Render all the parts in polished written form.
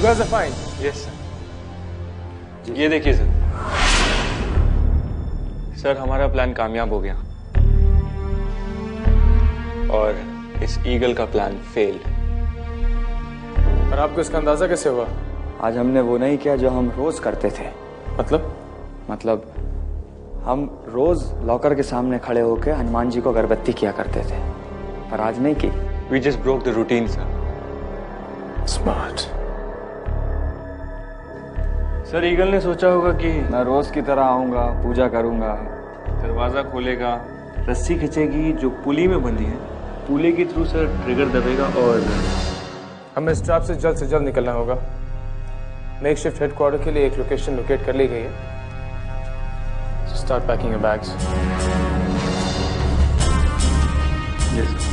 guys are fine? Yes sir. ये देखिए sir, sir हमारा प्लान कामयाब हो गया और इस ईगल का प्लान फेल्ड। और आपको इसका अंदाजा कैसे हुआ? आज हमने वो नहीं किया जो हम रोज करते थे। मतलब हम रोज लॉकर के सामने खड़े होकर हनुमान जी को अगरबत्ती किया करते थे, पर आज नहीं की। We just broke the routine sir. Smart. Sir eagle ने सोचा होगा कि मैं रोज की तरह आऊंगा, पूजा करूंगा, दरवाजा खोलेगा, रस्सी खींचेगी जो पुली में बंधी है, पुले के थ्रू सर ट्रिगर दबेगा और हमें इस ट्रैप से जल्द निकलना होगा। मेकशिफ्ट हेडक्वार्टर के लिए एक लोकेशन लोकेट कर ली गई है। So start packing your bags. Yes sir.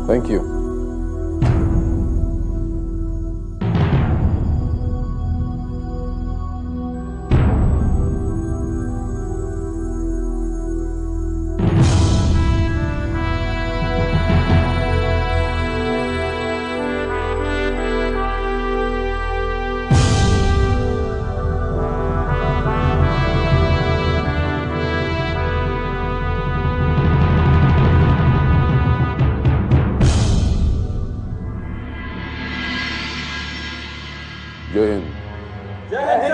Thank you. जय हिंद। जय Hind.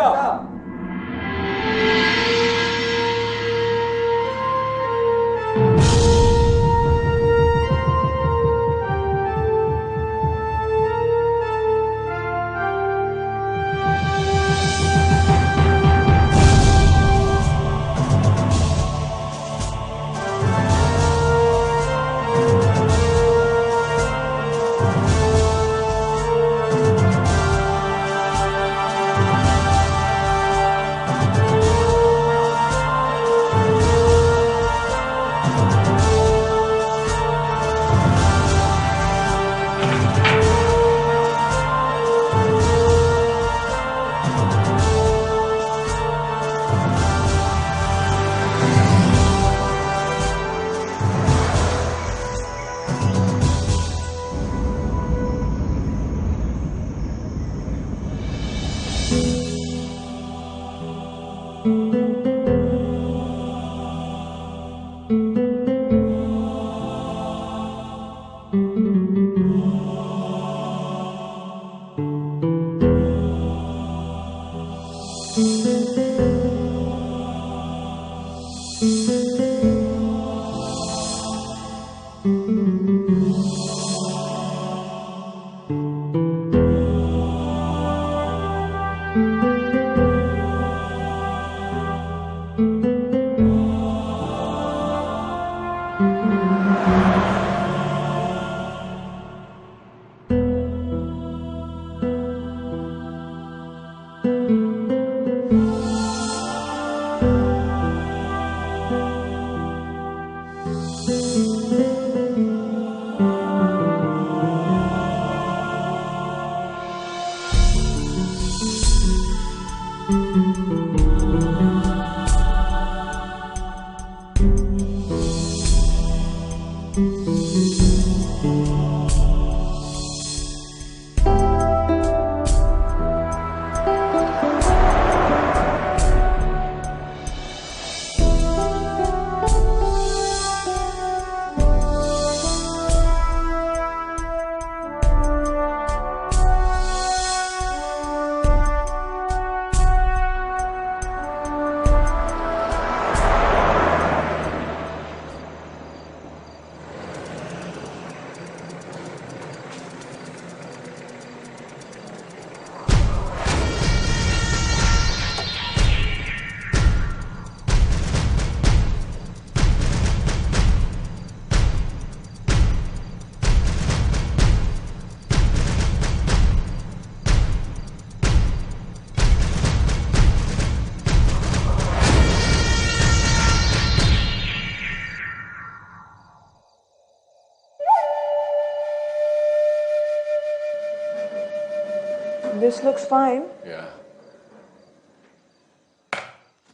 This looks fine. Yeah.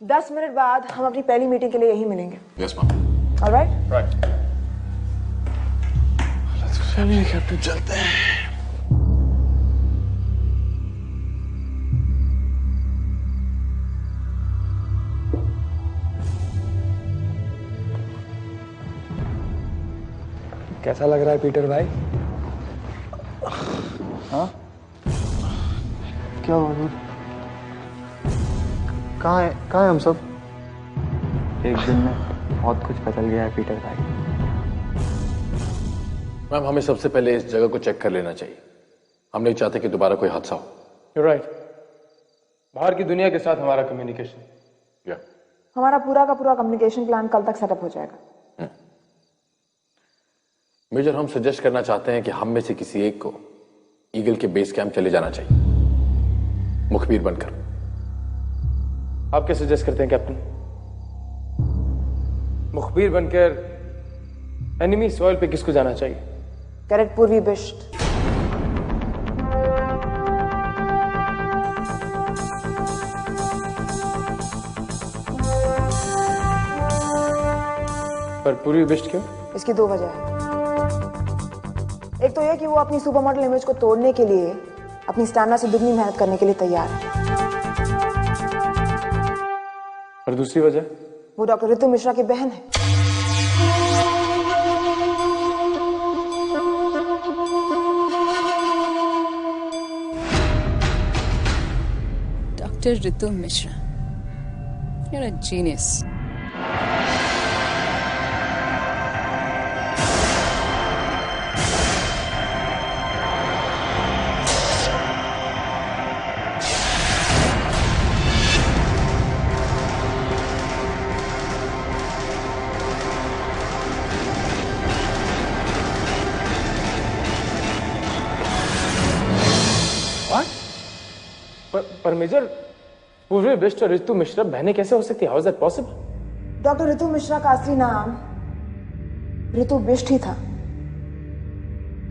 10 minute बाद हम अपनी पहली मीटिंग के लिए यही मिलेंगे. Yes, ma'am. All right? Right. चलिए कैप्टन चलते हैं. कैसा लग रहा है पीटर भाई? हाँ? क्या हुआ? कहाँ है हम सब? एक दिन में बहुत कुछ बदल गया है पीटर भाई. मैम हमें सबसे पहले इस जगह को चेक कर लेना चाहिए. हम नहीं चाहते कि दोबारा कोई हादसा हो. You're right. बाहर की दुनिया के साथ हमारा कम्युनिकेशन. या हमारा पूरा का पूरा कम्युनिकेशन प्लान कल तक सेटअप हो जाएगा. मेजर हम सजेस्ट करना चाहते हैं कि हम में से किसी एक को ईगल के बेस कैंप चले जाना चाहिए, मुखबिर बनकर. आप क्या सजेस्ट करते हैं कैप्टन? मुखबिर बनकर एनिमी सॉइल पे किसको जाना चाहिए? करेक्ट पूर्वी बिष्ट. पर पूर्वी बिष्ट क्यों? इसकी दो वजह है. एक तो यह कि वो अपनी सुपर मॉडल इमेज को तोड़ने के लिए अपनी स्टैमिना से दुगनी मेहनत करने के लिए तैयार है. और दूसरी वजह? वो डॉक्टर ऋतु मिश्रा की बहन है. Dr. Ritu Mishra. You're a genius. पर मेजर, पूर्वी बिष्ट और ऋतु मिश्रा बहनें कैसे हो सकती है? How is that possible? Doctor Ritu Mishra का असली नाम ऋतु बिष्ट ही था.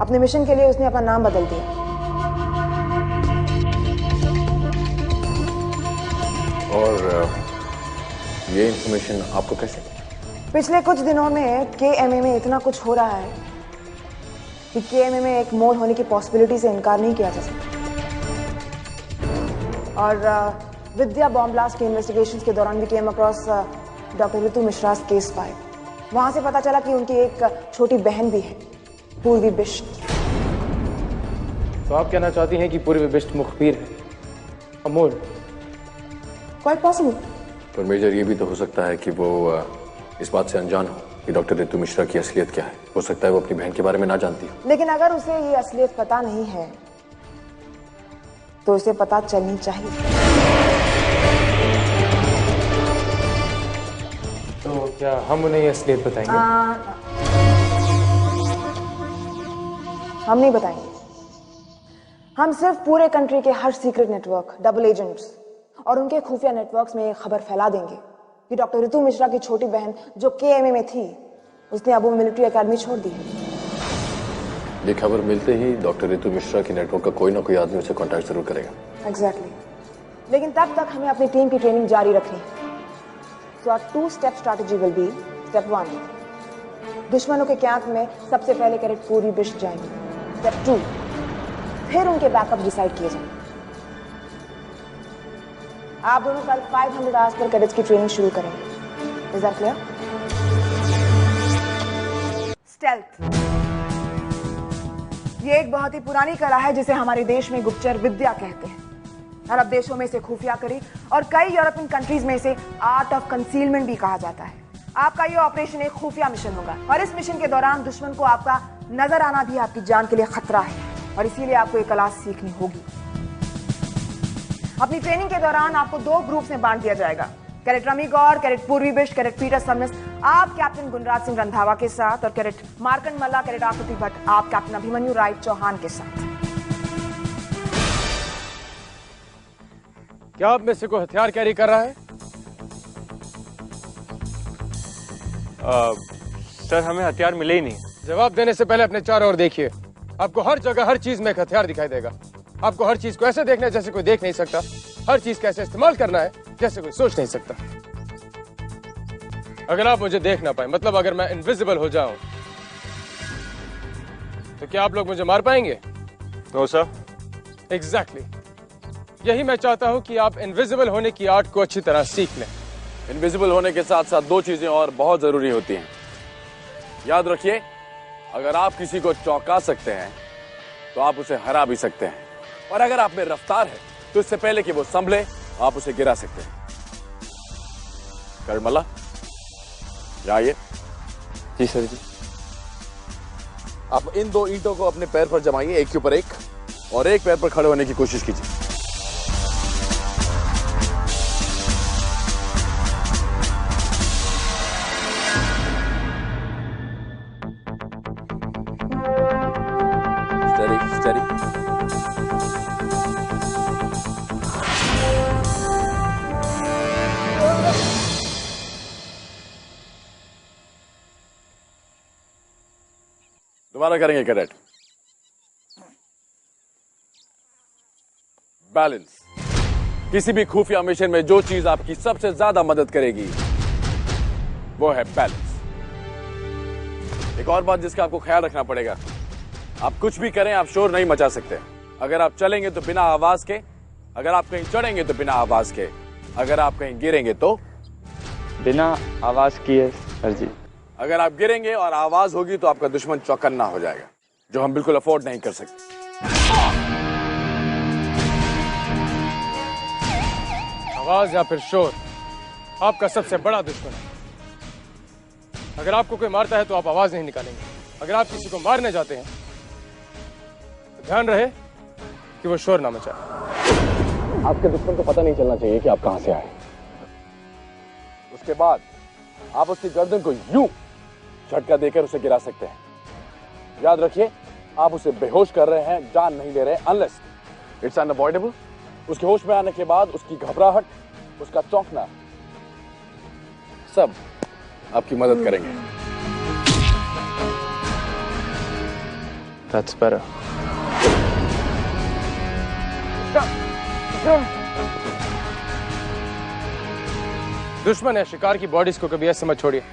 अपने मिशन के लिए उसने अपना नाम बदल दिया. और ये इंफॉर्मेशन आपको कैसे? पिछले कुछ दिनों में KMA में इतना कुछ हो रहा है कि KMA में एक मोड़ होने की पॉसिबिलिटी से इनकार नहीं किया जा सकता. और विद्या बॉम्ब ब्लास्ट के इन्वेस्टिगेशंस के दौरान भी came across doctor Ritu Mishra case file. वहां से पता चला कि उनकी एक छोटी बहन भी है, पूर्वी बिष्ट. तो आप कहना चाहती हैं कि पूर्वी बिष्ट मुखबिर है? अमोल? Quite possible. पर मेजर ये भी तो हो सकता है कि वो इस बात से अनजान हो कि डॉक्टर ऋतु मिश्रा की असलियत क्या है. हो सकता है वो अपनी बहन के बारे में ना जानती हो. लेकिन अगर उसे ये असलियत पता नहीं है तो उसे पता चलनी चाहिए. तो क्या हम उन्हें ये असलियत बताएंगे? हम नहीं बताएंगे. हम सिर्फ पूरे कंट्री के हर सीक्रेट नेटवर्क, डबल एजेंट्स और उनके खुफिया नेटवर्क्स में ये खबर फैला देंगे कि डॉक्टर ऋतु मिश्रा की छोटी बहन जो KMA में थी, उसने अब वो मिलिट्री एकेडमी छोड़ दी है. ये खबर मिलते ही डॉक्टर ऋतु मिश्रा की नेटवर्क का कोई ना कोई आदमी उसे कांटेक्ट जरूर करेगा. एग्जैक्टली. लेकिन तब तक हमें अपनी टीम की ट्रेनिंग जारी रखनी है. So our 2-step strategy will be: step 1, दुश्मनों के कैंप में सबसे पहले कैडेट पूर्वी बिष्ट जाएंगे. स्टेप 2, फिर उनके बैकअप डिसाइड किए जाएंगे. आप दोनों कल 500 आवर्स पर कैडेट्स की ट्रेनिंग शुरू करेंगे. Is that clear? स्टेल्थ ये एक बहुत ही पुरानी कला है जिसे हमारे देश में गुप्तचर विद्या कहते हैं. अरब देशों में इसे खुफिया करी और कई यूरोपियन कंट्रीज में इसे आर्ट ऑफ कंसीलमेंट भी कहा जाता है. आपका ये ऑपरेशन एक खुफिया मिशन होगा और इस मिशन के दौरान दुश्मन को आपका नजर आना भी आपकी जान के लिए खतरा है और इसीलिए आपको ये कला सीखनी होगी. अपनी ट्रेनिंग के दौरान आपको 2 ग्रुप्स में बांट दिया जाएगा. कैडेट रमी गौर, कैडेट पूर्वी बिष्ट, कैडेट पीटर समनस आप कैप्टन गुणराज सिंह रंधावा के साथ और कैडेट मार्कंड मल्ला, कैडेट आकृति भट्ट आप कैप्टन अभिमन्यु राय चौहान के साथ. क्या आप में से कोई हथियार कैरी कर रहा है? सर हमें हथियार मिले ही नहीं. जवाब देने से पहले अपने चारों ओर देखिए. आपको हर जगह हर चीज में एक हथियार दिखाई देगा. आपको हर चीज को ऐसे देखना है जैसे कोई देख नहीं सकता, हर चीज का ऐसे इस्तेमाल करना है जैसे कोई सोच नहीं सकता। अगर आप मुझे देख ना पाए, मतलब अगर मैं इनविजिबल हो जाऊं, तो क्या आप लोग मुझे मार पाएंगे? No sir. एग्जैक्टली यही मैं चाहता हूं कि आप इनविजिबल होने की आर्ट को अच्छी तरह सीख लें। इनविजिबल होने के साथ साथ दो चीजें और बहुत जरूरी होती हैं। याद रखिए, अगर आप किसी को चौंका सकते हैं तो आप उसे हरा भी सकते हैं, और अगर आप में रफ्तार है तो इससे पहले कि वो संभले आप उसे गिरा सकते हैं। करमला, आइए। जी सर जी। आप इन दो ईंटों को अपने पैर पर जमाइए, एक के ऊपर एक, और एक पैर पर खड़े होने की कोशिश कीजिए। Steady steady. दोबारा करेंगे कैडेट। बैलेंस। किसी भी खुफिया मिशन में जो चीज आपकी सबसे ज्यादा मदद करेगी वो है बैलेंस। एक और बात जिसका आपको ख्याल रखना पड़ेगा, आप कुछ भी करें आप शोर नहीं मचा सकते। अगर आप चलेंगे तो बिना आवाज के, अगर आप कहीं चढ़ेंगे तो बिना आवाज के, अगर आप कहीं गिरेंगे तो बिना आवाज किए सर जी। अगर आप गिरेंगे और आवाज होगी तो आपका दुश्मन चौकन्ना हो जाएगा, जो हम बिल्कुल अफोर्ड नहीं कर सकते। आवाज या फिर शोर आपका सबसे बड़ा दुश्मन है। अगर आपको कोई मारता है तो आप आवाज नहीं निकालेंगे। अगर आप किसी को मारने जाते हैं तो ध्यान रहे कि वो शोर ना मचाए। आपके दुश्मन को पता नहीं चलना चाहिए कि आप कहां से आए। उसके बाद आप उसकी गर्दन को यूं झटका देकर उसे गिरा सकते हैं। याद रखिए, आप उसे बेहोश कर रहे हैं, जान नहीं ले रहे, अनलेस इट्स अनअवॉइडेबल। उसके होश में आने के बाद उसकी घबराहट, उसका चौंकना, सब आपकी मदद करेंगे। That's better. दुश्मन है शिकार की बॉडीज को कभी ऐसे मत छोड़िए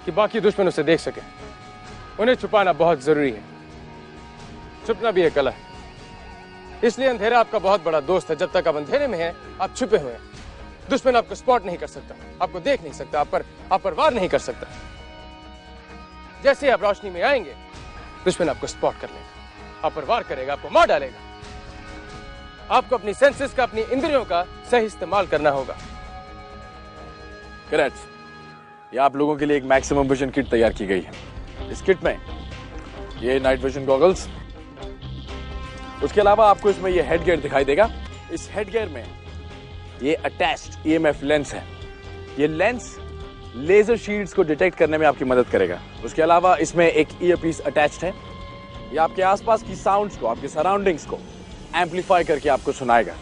कि बाकी दुश्मन उसे देख सके। उन्हें छुपाना बहुत जरूरी है। छुपना भी एक कला है। इसलिए अंधेरा आपका बहुत बड़ा दोस्त है। जब तक आप अंधेरे में हैं, आप छुपे हुए हैं। दुश्मन आपको स्पॉट नहीं कर सकता, आपको देख नहीं सकता, आप पर वार नहीं कर सकता। जैसे ही आप रोशनी में आएंगे, दुश्मन आपको स्पॉट कर लेगा, आप पर वार करेगा, आपको मार डालेगा। आपको अपनी सेंसेस का, अपनी इंद्रियों का सही इस्तेमाल करना होगा। करेक्ट। ये आप लोगों के लिए एक मैक्सिमम विजन किट तैयार की गई है। इस किट में ये नाइट विजन गॉगल्स, उसके अलावा आपको इसमें ये हेड गियर दिखाई देगा। इस हेड गियर में ये अटैच्ड ईएमएफ लेंस है। ये लेंस लेजर शील्ड्स को डिटेक्ट करने में आपकी मदद करेगा। उसके अलावा इसमें एक ईयरपीस अटैच्ड है। ये आपके आसपास की साउंड्स को, आपके सराउंडिंग्स को एम्पलीफाई करके आपको सुनाएगा।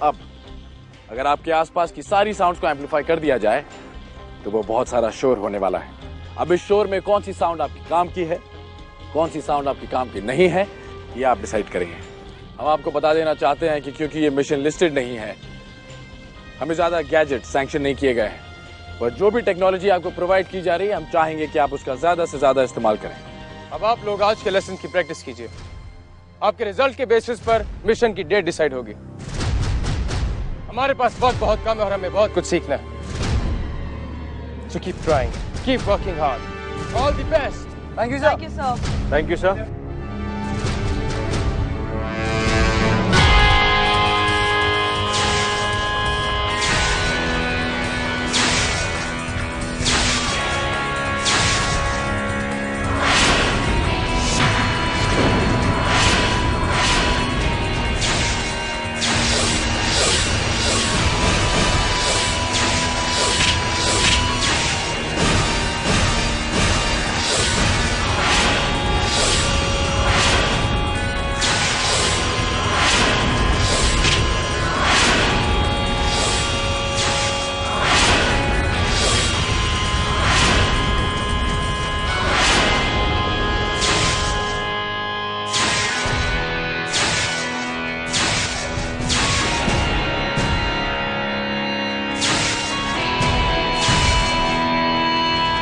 अब अगर आपके आसपास की सारी साउंड्स को एम्पलीफाई कर दिया जाए तो वो बहुत सारा शोर होने वाला है। अब इस शोर में कौन सी साउंड आपकी काम की है, कौन सी साउंड आपकी काम की नहीं है, ये आप डिसाइड करेंगे। हम आपको बता देना चाहते हैं कि क्योंकि ये मिशन लिस्टेड नहीं है, हमें ज्यादा गैजेट सैंक्शन नहीं किए गए हैं, पर जो भी टेक्नोलॉजी आपको प्रोवाइड की जा रही है, हम चाहेंगे कि आप उसका ज्यादा से ज्यादा इस्तेमाल करें। अब आप लोग आज के लेसन की प्रैक्टिस कीजिए। आपके रिजल्ट के बेसिस पर मिशन की डेट डिसाइड होगी। हमारे पास बहुत काम है और हमें बहुत कुछ सीखना है। So keep trying, keep working hard. All the best. Thank you sir. Thank you sir.